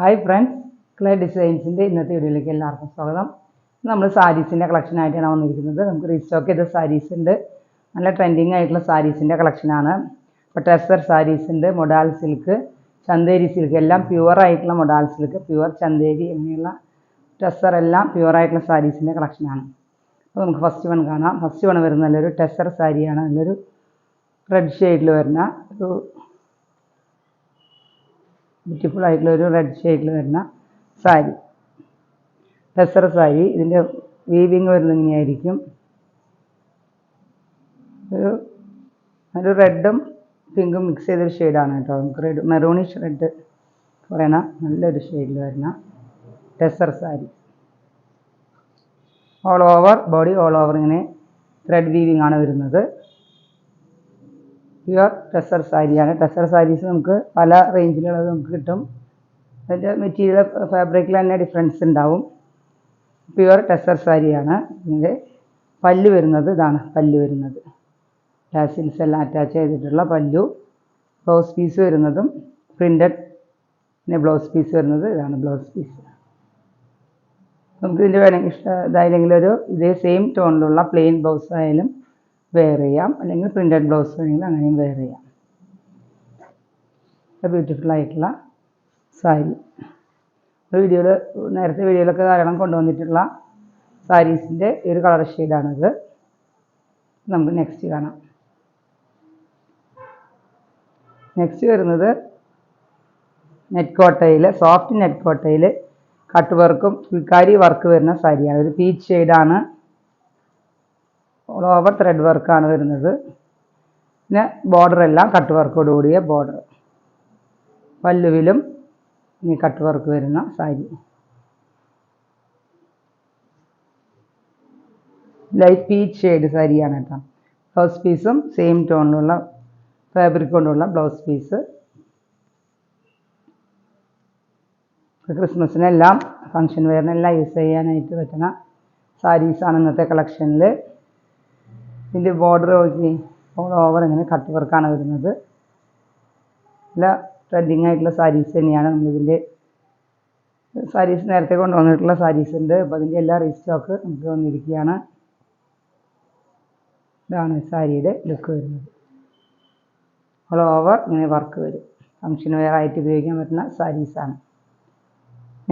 Hi friends, clay ഡിസൈൻസിൻ്റെ ഇന്നത്തെ വീഡിയോയിലേക്ക് എല്ലാവർക്കും സ്വാഗതം. നമ്മൾ സാരീസിൻ്റെ കളക്ഷനായിട്ടാണ് വന്നിരിക്കുന്നത്. നമുക്ക് റീസ്റ്റോക്ക് ചെയ്ത സാരീസ് ഉണ്ട്. നല്ല ട്രെൻഡിങ് ആയിട്ടുള്ള സാരീസിൻ്റെ കളക്ഷനാണ്. ഇപ്പോൾ ടെസർ സാരീസ് ഉണ്ട്, മൊഡാൽ സിൽക്ക്, ചന്തേരി സിൽക്ക്, എല്ലാം പ്യുവർ ആയിട്ടുള്ള മൊഡാൽ സിൽക്ക്, പ്യുവർ ചന്തേരി എന്നിങ്ങനെയുള്ള ടെസർ എല്ലാം പ്യുവർ ആയിട്ടുള്ള സാരീസിൻ്റെ കളക്ഷനാണ്. അപ്പോൾ നമുക്ക് ഫസ്റ്റ് വൺ കാണാം. ഫസ്റ്റ് വൺ വരുന്ന നല്ലൊരു ടെസർ സാരിയാണ്. നല്ലൊരു റെഡ് ഷെയ്ഡിൽ വരുന്ന ഒരു ബ്യൂട്ടിഫുൾ ആയിട്ടുള്ള ഒരു റെഡ് ഷെയ്ഡിൽ വരുന്ന സാരി, ടെസർ സാരി. ഇതിൻ്റെ വീവിങ് വരുന്നത് ഇങ്ങനെയായിരിക്കും. ഒരു റെഡും പിങ്കും മിക്സ് ചെയ്തൊരു ഷെയ്ഡാണ് കേട്ടോ. നമുക്ക് റെഡ് മെറൂണിഷ് റെഡ് പറയുന്ന നല്ലൊരു ഷെയ്ഡിൽ വരുന്ന tussar sari. All over body, all over ഇങ്ങനെ ത്രെഡ് വീവിങ് ആണ് വരുന്നത്. പ്യുവർ ടെസർ സാരിയാണ്. ടെസർ സാരീസ് നമുക്ക് പല റേഞ്ചിലുള്ളത് നമുക്ക് കിട്ടും. അതിൻ്റെ മെറ്റീരിയൽ ഫാബ്രിക്കിൽ തന്നെ ഡിഫറൻസ് ഉണ്ടാവും. പ്യുവർ ടെസർ സാരിയാണ്. ഇതിൻ്റെ പല്ല് വരുന്നത് ഇതാണ്. പല്ല് വരുന്നത് ടാസിൽസ് എല്ലാം അറ്റാച്ച് ചെയ്തിട്ടുള്ള പല്ലു. ബ്ലൗസ് പീസ് വരുന്നതും പ്രിൻ്റഡ് പിന്നെ ബ്ലൗസ് പീസ് വരുന്നത് ഇതാണ് ബ്ലൗസ് പീസ്. നമുക്ക് ഇതിൻ്റെ വേണമെങ്കിൽ ഇതായില്ലെങ്കിൽ ഇതേ സെയിം ടോണിലുള്ള പ്ലെയിൻ ബ്ലൗസ് ആയാലും വെയർ ചെയ്യാം, അല്ലെങ്കിൽ പ്രിൻ്റഡ് ബ്ലൗസ് വേണമെങ്കിൽ അങ്ങനെയും വെയർ ചെയ്യാം. ബ്യൂട്ടിഫുൾ ആയിട്ടുള്ള സാരി. നേരത്തെ വീഡിയോയിലൊക്കെ ധാരാളം കൊണ്ടുവന്നിട്ടുള്ള സാരീസിൻ്റെ ഒരു കളർ ഷെയ്ഡാണിത്. നമുക്ക് നെക്സ്റ്റ് കാണാം. നെക്സ്റ്റ് വരുന്നത് നെറ്റ് കോട്ടയിൽ, സോഫ്റ്റ് നെറ്റ് കോട്ടയിൽ കട്ട് വർക്കും ഫുൾക്കാരി വർക്ക് വരുന്ന സാരിയാണ്. ഒരു പീച്ച് ഷെയ്ഡാണ്. ഓൾ ഓവർ ത്രെഡ് വർക്കാണ് വരുന്നത്. പിന്നെ ബോർഡർ എല്ലാം കട്ട് വർക്കോട് കൂടിയ ബോർഡർ. പല്ലുവിലും ഈ കട്ട് വർക്ക് വരുന്ന സാരി. ലൈറ്റ് പീച്ച് ഷെയ്ഡ് സാരിയാണ് കേട്ടോ. ബ്ലൗസ് പീസും സെയിം ടോണിലുള്ള ഫാബ്രിക് കൊണ്ടുള്ള ബ്ലൗസ് പീസ്. ക്രിസ്മസിനെല്ലാം ഫങ്ഷൻ വെയറിനെല്ലാം യൂസ് ചെയ്യാനായിട്ട് പറ്റുന്ന സാരീസാണ് ഇന്നത്തെ കളക്ഷനിൽ. ഇതിൻ്റെ ബോർഡർ നോക്കി ഓൾ ഓവർ ഇങ്ങനെ കട്ട് വർക്കാണ് വരുന്നത്. നല്ല ട്രെൻഡിങ് ആയിട്ടുള്ള സാരീസ് തന്നെയാണ്. നമ്മളിതിൻ്റെ സാരീസ് നേരത്തെ കൊണ്ടുവന്നിട്ടുള്ള സാരീസ് ഉണ്ട്. അപ്പോൾ അതിൻ്റെ എല്ലാ റീസ്റ്റോക്ക് നമുക്ക് വന്നിരിക്കുകയാണ്. ഇതാണ് സാരിയുടെ ലുക്ക് വരുന്നത്. ഓൾ ഓവർ ഇങ്ങനെ വർക്ക് വരും. ഫങ്ഷൻ വെയർ ആയിട്ട് ഉപയോഗിക്കാൻ പറ്റുന്ന സാരീസാണ്.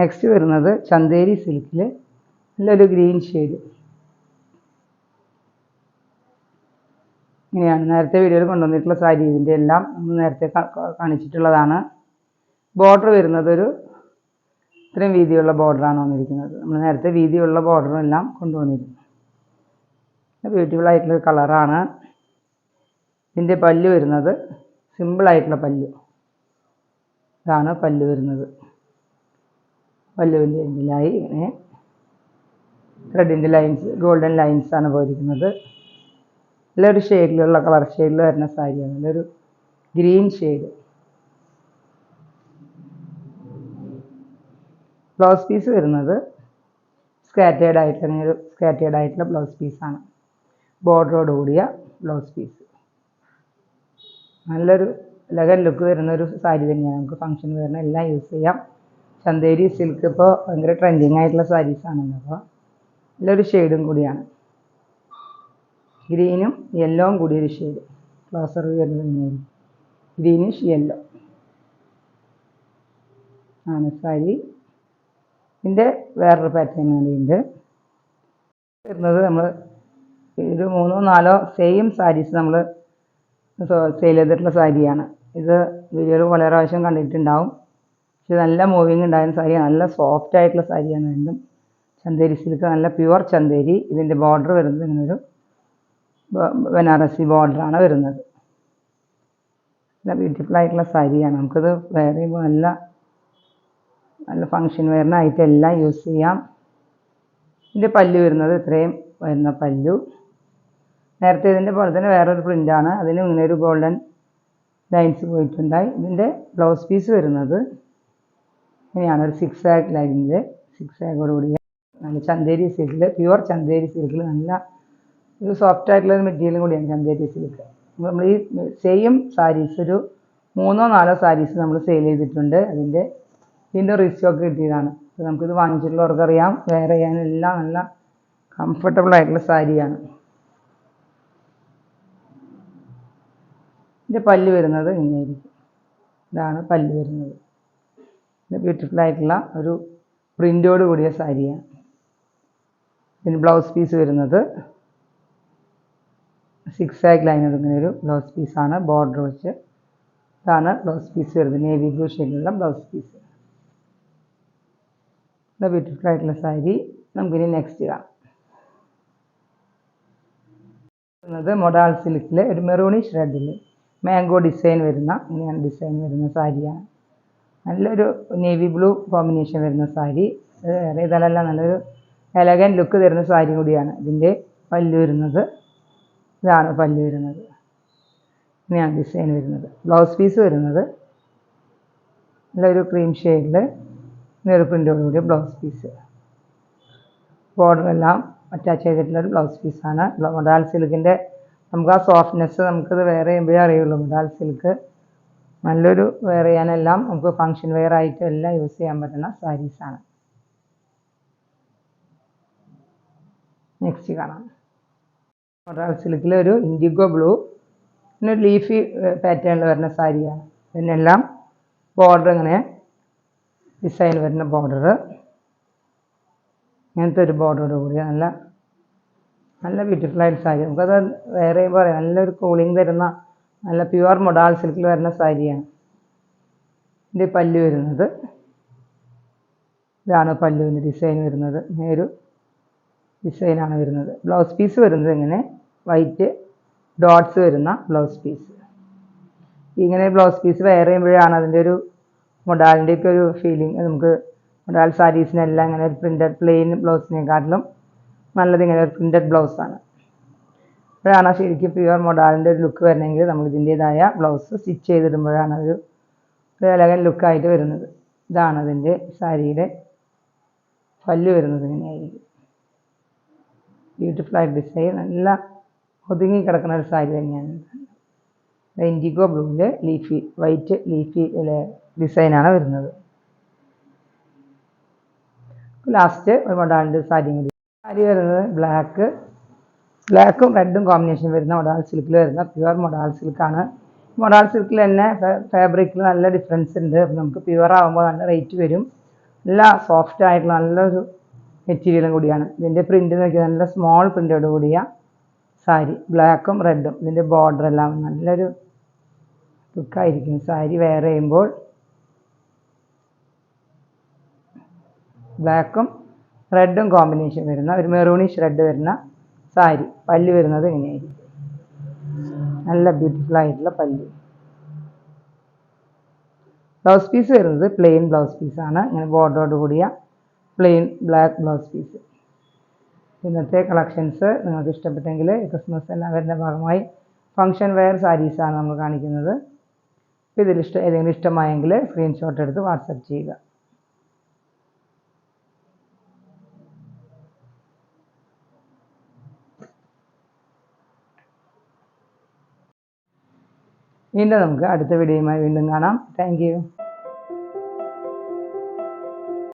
നെക്സ്റ്റ് വരുന്നത് ചന്തേരി സിൽക്കിൽ നല്ലൊരു ഗ്രീൻ ഷെയ്ഡ്. ഇങ്ങനെയാണ് നേരത്തെ വീഡിയോയിൽ കൊണ്ടുവന്നിട്ടുള്ള സാരി. ഇതിൻ്റെ എല്ലാം നമ്മൾ നേരത്തെ കാണിച്ചിട്ടുള്ളതാണ്. ബോർഡർ വരുന്നത് ഇത്രയും വീതിയുള്ള ബോർഡറാണ് വന്നിരിക്കുന്നത്. നമ്മൾ നേരത്തെ വീതിയുള്ള ബോർഡറെല്ലാം കൊണ്ടുവന്നിരുന്നു. ബ്യൂട്ടിഫുൾ ആയിട്ടുള്ളൊരു കളറാണ്. ഇതിൻ്റെ പല്ല് വരുന്നത് സിമ്പിളായിട്ടുള്ള പല്ല്. ഇതാണ് പല്ല് വരുന്നത്. പല്ലുവിൻ്റെ എൻഡിലായി ഇങ്ങനെ ത്രെഡിൻ്റെ ലൈൻസ്, ഗോൾഡൻ ലൈൻസാണ് പോയിരിക്കുന്നത്. നല്ലൊരു ഷെയ്ഡിലുള്ള കളർ ഷെയ്ഡിൽ വരുന്ന സാരിയാണ്. നല്ലൊരു ഗ്രീൻ ഷെയ്ഡ്. ബ്ലൗസ് പീസ് വരുന്നത് സ്കാറ്റേർഡ് ആയിട്ടുള്ള ബ്ലൗസ് പീസാണ്. ബോർഡറോട് കൂടിയ ബ്ലൗസ് പീസ്. നല്ലൊരു എലഗൻ ലുക്ക് വരുന്ന ഒരു സാരി തന്നെയാണ്. നമുക്ക് ഫങ്ഷൻ വരുന്ന എല്ലാം യൂസ് ചെയ്യാം. ചന്തേരി സിൽക്ക് ഇപ്പോൾ ഭയങ്കര ട്രെൻഡിങ് ആയിട്ടുള്ള സാരീസാണല്ലോ. അപ്പോൾ നല്ലൊരു ഷെയ്ഡും കൂടിയാണ്. ഗ്രീനും യെല്ലോവും കൂടിയൊരു ഷെയ്ഡ്. ക്ലോസർ വരുന്നത് ഇങ്ങനെയായിരിക്കും. ഗ്രീനിഷ് യെല്ലോ ആണ് സാരി. ഇതിൻ്റെ വേറൊരു പാറ്റേൺ കൂടിയുണ്ട്. വരുന്നത് നമ്മൾ ഒരു 3-4 സെയിം സാരീസ് നമ്മൾ സെയിൽ ചെയ്തിട്ടുള്ള സാരിയാണ്. ഇത് വീഡിയോയിൽ വളരെ പ്രാവശ്യം കണ്ടിട്ടുണ്ടാവും. പക്ഷെ നല്ല മൂവിങ് ഉണ്ടായിരുന്ന സാരിയാണ്. നല്ല സോഫ്റ്റ് ആയിട്ടുള്ള സാരിയാണ്. രണ്ടും ചന്തേരി സിൽക്ക്, നല്ല പ്യുവർ ചന്തേരി. ഇതിൻ്റെ ബോർഡർ വരുന്നത് ഇങ്ങനൊരു ബനാറസി ബോർഡറാണ് വരുന്നത്. നല്ല ബ്യൂട്ടിഫുൾ ആയിട്ടുള്ള സാരിയാണ്. നമുക്കിത് വെയർ ചെയ്യുമ്പോൾ നല്ല ഫങ്ഷൻ വെയറിനായിട്ട് എല്ലാം യൂസ് ചെയ്യാം. ഇതിൻ്റെ പല്ലു വരുന്നത് ഇത്രയും വരുന്ന പല്ലു. നേരത്തെ ഇതിൻ്റെ പോലെ തന്നെ വേറൊരു പ്രിൻ്റാണ്. അതിനും ഇങ്ങനെ ഒരു ഗോൾഡൻ ലൈൻസ് പോയിട്ടുണ്ടായി. ഇതിൻ്റെ ബ്ലൗസ് പീസ് വരുന്നത് ഇങ്ങനെയാണ്. ഒരു 6 ആഗ് ലൈനിൽ 6 ആഗോട് കൂടിയ നല്ല ചന്തേരി സിൽക്കിൽ, പ്യുവർ ചന്തേരി സിൽക്കിൽ നല്ല ഒരു സോഫ്റ്റ് ആയിട്ടുള്ള ഒരു മെറ്റീരിയലും കൂടിയാണ് ചന്തേരി സിൽക്ക്. നമ്മൾ ഈ സെയിം സാരീസ് ഒരു 3-4 സാരീസ് നമ്മൾ സെയിൽ ചെയ്തിട്ടുണ്ട്. അതിൻ്റെ ഇതിൻ്റെ റീസ്റ്റോക്ക് കിട്ടിയതാണ്. നമുക്കിത് വാങ്ങിച്ചിട്ടുള്ളവർക്ക് അറിയാം, വെയർ ചെയ്യാനെല്ലാം നല്ല കംഫർട്ടബിൾ ആയിട്ടുള്ള സാരിയാണ്. ഇതിൻ്റെ പല്ല് വരുന്നത് ഇങ്ങനെയായിരിക്കും. ഇതാണ് പല്ല് വരുന്നത്. ഇത് ബ്യൂട്ടിഫുൾ ആയിട്ടുള്ള ഒരു പ്രിൻ്റോട് കൂടിയ സാരിയാണ്. ഇതിന് ബ്ലൗസ് പീസ് വരുന്നത് 6 ആഗ് ലൈനർ ഇങ്ങനെ ഒരു ബ്ലൗസ് പീസാണ്, ബോർഡർ വെച്ച്. ഇതാണ് ബ്ലൗസ് പീസ് വരുന്നത്, നേവി ബ്ലൂ ഷെയ്ഡിലുള്ള ബ്ലൗസ് പീസ്. ഇത് ബ്യൂട്ടിഫുൾ ആയിട്ടുള്ള സാരി. നമുക്കിനി നെക്സ്റ്റ് കാണാം. മൊഡാൾ സിൽക്കിൽ ഒരു മെറൂണിഷ് റെഡിൽ മാംഗോ ഡിസൈൻ വരുന്ന ഇങ്ങനെയാണ് ഡിസൈൻ വരുന്ന സാരിയാണ്. നല്ലൊരു നേവി ബ്ലൂ കോമ്പിനേഷൻ വരുന്ന സാരി. വേറെ ഇതല്ല, നല്ലൊരു എലഗൻ ലുക്ക് തരുന്ന സാരി കൂടിയാണ്. ഇതിൻ്റെ പല്ല് വരുന്നത് ഇതാണ് പല്ല് വരുന്നത്. ഇങ്ങനെയാണ് ഡിസൈൻ വരുന്നത്. ബ്ലൗസ് പീസ് വരുന്നത് നല്ലൊരു ക്രീം ഷെയ്ഡിൽ ഇങ്ങനൊരു പ്രിൻ്റോട് കൂടിയ ബ്ലൗസ് പീസ്. ബോർഡറെല്ലാം അറ്റാച്ച് ചെയ്തിട്ടുള്ളൊരു ബ്ലൗസ് പീസാണ്. മൊഡാൾ സിൽക്കിൻ്റെ നമുക്ക് ആ സോഫ്റ്റ്നെസ് നമുക്കത് വെയർ ചെയ്യുമ്പോഴേ അറിയുള്ളൂ. മൊഡാൾ സിൽക്ക് നല്ലൊരു വെയർ ചെയ്യാനെല്ലാം നമുക്ക് ഫങ്ഷൻ വെയർ ആയിട്ടും എല്ലാം യൂസ് ചെയ്യാൻ പറ്റുന്ന സാരീസാണ്. നെക്സ്റ്റ് കാണാം. മൊഡാൾ സിൽക്കിൽ ഒരു ഇൻഡിഗോ ബ്ലൂ പിന്നെ ഒരു ലീഫി പാറ്റേണിൽ വരുന്ന സാരിയാണ്. ഇതിനെല്ലാം ബോർഡർ ഇങ്ങനെ ഡിസൈൻ വരുന്ന ബോർഡർ, ഇങ്ങനത്തെ ഒരു ബോർഡറോട് കൂടി നല്ല നല്ല ബ്യൂട്ടിഫുൾ ആയിട്ട് സാരി. നമുക്കത് വെയർ ചെയ്യുമ്പോൾ പറയാം, നല്ലൊരു കൂളിംഗ് തരുന്ന നല്ല പ്യുവർ മൊഡാൾ സിൽക്കിൽ വരുന്ന സാരിയാണ്. ഇതിൻ്റെ പല്ല് വരുന്നത് ഇതാണ് പല്ലുവിൻ്റെ ഡിസൈൻ വരുന്നത്. ഒരു ഡിസൈനാണ് വരുന്നത്. ബ്ലൗസ് പീസ് വരുന്നത് ഇങ്ങനെ വൈറ്റ് ഡോട്ട്സ് വരുന്ന ബ്ലൗസ് പീസ്. ഇങ്ങനെ ബ്ലൗസ് പീസ് വെയർ ചെയ്യുമ്പോഴാണ് അതിൻ്റെ ഒരു മൊഡാളിൻ്റെയൊക്കെ ഒരു ഫീലിംഗ്. നമുക്ക് മൊഡാൾ സാരീസിനെല്ലാം ഇങ്ങനെ ഒരു പ്രിൻ്റഡ് പ്ലെയിൻ ബ്ലൗസിനെക്കാട്ടിലും നല്ലത് ഇങ്ങനെ ഒരു പ്രിൻ്റഡ് ബ്ലൗസാണ്. അപ്പോഴാണ് ശരിക്കും പ്യുവർ മൊഡാളിൻ്റെ ഒരു ലുക്ക് വരണമെങ്കിൽ നമ്മൾ ഇതിൻ്റേതായ ബ്ലൗസ് സ്റ്റിച്ച് ചെയ്തിടുമ്പോഴാണ് ഒരു എലഗൻ ലുക്കായിട്ട് വരുന്നത്. ഇതാണ് അതിൻ്റെ സാരിയുടെ പല്ല് വരുന്നത്. ഇങ്ങനെയായിരിക്കും ബ്യൂട്ടിഫുൾ ആയിട്ട് ഡിസൈൻ, നല്ല ഒതുങ്ങി കിടക്കുന്ന ഒരു സാരി തന്നെയാണ്. ഇൻഡിഗോ ബ്ലൂവിൽ ലീഫി വൈറ്റ് ലീഫി ഡിസൈനാണ് വരുന്നത്. ലാസ്റ്റ് ഒരു മൊഡാളിൻ്റെ സാരിയും കൂടി. സാരി വരുന്നത് ബ്ലാക്കും റെഡും കോമ്പിനേഷൻ വരുന്ന മൊഡാൾ സിൽക്കിൽ വരുന്ന പ്യുവർ മൊഡാൾ സിൽക്കാണ്. മൊഡാൾ സിൽക്കിൽ തന്നെ ഫാബ്രിക്കിൽ നല്ല ഡിഫറൻസ് ഉണ്ട്. നമുക്ക് പ്യുവർ ആകുമ്പോൾ നല്ല റേറ്റ് വരും. നല്ല സോഫ്റ്റ് ആയിട്ടുള്ള നല്ലൊരു മെറ്റീരിയലും കൂടിയാണ്. ഇതിൻ്റെ പ്രിൻ്റ് നോക്കിയാൽ നല്ല സ്മോൾ പ്രിൻ്റോട് കൂടിയ സാരി, ബ്ലാക്കും റെഡും. ഇതിൻ്റെ ബോർഡറെല്ലാം നല്ലൊരു ലുക്കായിരിക്കും സാരി വെയർ ചെയ്യുമ്പോൾ. ബ്ലാക്കും റെഡും കോമ്പിനേഷൻ വരുന്ന ഒരു മെറൂണിഷ് റെഡ് വരുന്ന സാരി. പല്ല് വരുന്നത് ഇങ്ങനെയായിരിക്കും. നല്ല ബ്യൂട്ടിഫുൾ ആയിട്ടുള്ള പല്ല്. ബ്ലൗസ് പീസ് വരുന്നത് പ്ലെയിൻ ബ്ലൗസ് പീസാണ്. ഇങ്ങനെ ബോർഡറോട് കൂടിയ പ്ലെയിൻ ബ്ലാക്ക് ബ്ലൗസ് പീസ്. ഇന്നത്തെ കളക്ഷൻസ് നിങ്ങൾക്ക് ഇഷ്ടപ്പെട്ടെങ്കിൽ ക്രിസ്മസ് എല്ലാം വരുന്ന ഭാഗമായി ഫങ്ഷൻ വെയർ സാരീസാണ് നമ്മൾ കാണിക്കുന്നത്. ഇതിൽ ഏതെങ്കിലും ഇഷ്ടമായെങ്കിൽ സ്ക്രീൻഷോട്ട് എടുത്ത് വാട്സപ്പ് ചെയ്യുക. വീണ്ടും നമുക്ക് അടുത്ത വീഡിയോയുമായി വീണ്ടും കാണാം. Thank you.